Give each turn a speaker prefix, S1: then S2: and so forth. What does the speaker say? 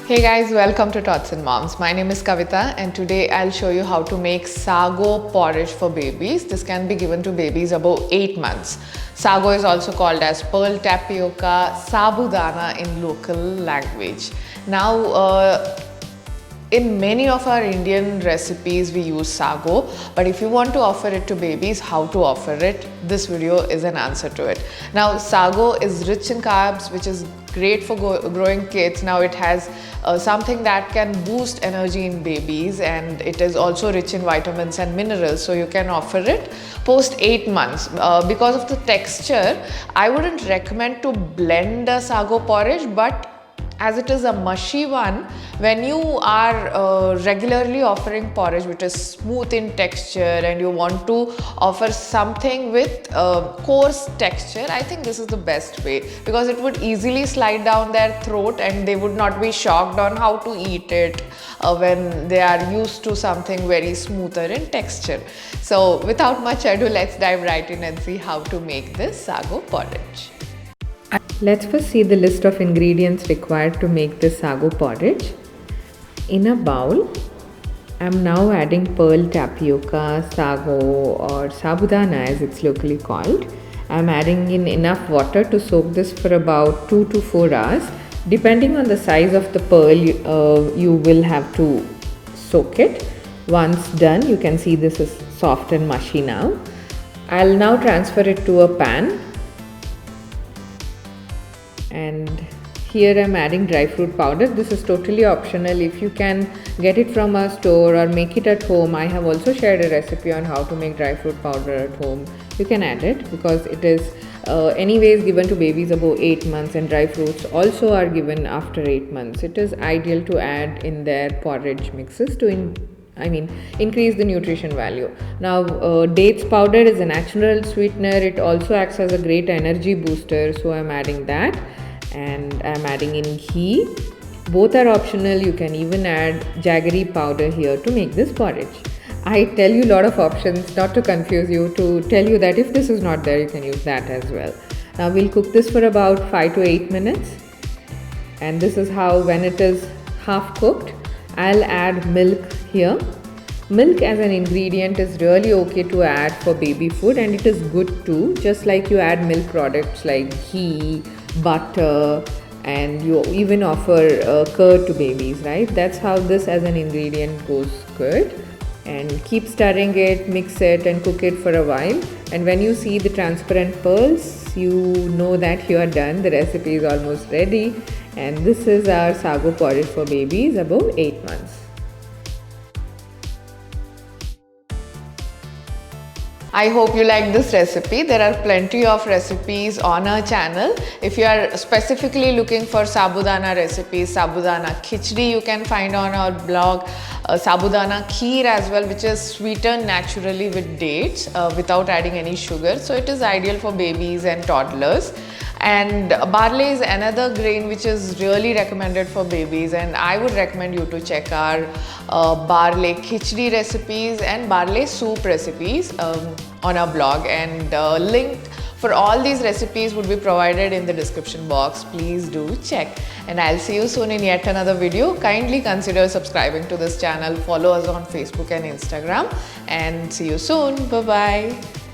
S1: Hey guys, welcome to Tots and Moms. My name is Kavita and today I'll show you how to make sago porridge for babies. This can be given to babies above 8 months. Sago is also called as pearl tapioca, sabudana in local language. Now, in many of our Indian recipes we use sago, but if you want to offer it to babies, how to offer it, this video is an answer to it. Now, sago is rich in carbs, which is great for growing kids. Now it has something that can boost energy in babies, and it is also rich in vitamins and minerals, so you can offer it post 8 months. Because of the texture, I wouldn't recommend to blend a sago porridge, but as it is a mushy one, when you are regularly offering porridge which is smooth in texture and you want to offer something with coarse texture, I think this is the best way, because it would easily slide down their throat and they would not be shocked on how to eat it when they are used to something very smoother in texture. So without much ado, let's dive right in and see how to make this sago porridge.
S2: Let's first see the list of ingredients required to make this sago porridge. In a bowl, I'm now adding pearl tapioca, sago or sabudana as it's locally called. I'm adding in enough water to soak this for about 2 to 4 hours. Depending on the size of the pearl, you will have to soak it. Once done, you can see this is soft and mushy now. I'll now transfer it to a pan. And here I'm adding dry fruit powder. This is totally optional. If you can get it from a store or make it at home, I have also shared a recipe on how to make dry fruit powder at home. You can add it because it is anyways given to babies above 8 months, and dry fruits also are given after 8 months. It is ideal to add in their porridge mixes to increase the nutrition value. Now, dates powder is a natural sweetener. It also acts as a great energy booster, so I'm adding that. And I'm adding in ghee. Both are optional. You can even add jaggery powder here to make this porridge. I tell you a lot of options not to confuse you, to tell you that if this is not there, you can use that as well. Now we'll cook this for about 5 to 8 minutes. And this is how, when it is half cooked, I'll add milk here. Milk as an ingredient is really okay to add for baby food, and it is good too, just like you add milk products like ghee, butter, and you even offer curd to babies, right? That's how this as an ingredient goes good. And keep stirring it, mix it and cook it for a while. And when you see the transparent pearls, you know that you are done. The recipe is almost ready. And this is our sago porridge for babies above 8 months.
S1: I hope you like this recipe. There are plenty of recipes on our channel. If you are specifically looking for sabudana recipes, sabudana khichdi you can find on our blog, sabudana kheer as well, which is sweetened naturally with dates without adding any sugar. So it is ideal for babies and toddlers. And barley is another grain which is really recommended for babies, and I would recommend you to check our barley khichdi recipes and barley soup recipes on our blog, and linked for all these recipes would be provided in the description box. Please do check, and I'll see you soon in yet another video. Kindly consider subscribing to this channel, follow us on Facebook and Instagram, and see you soon. Bye bye.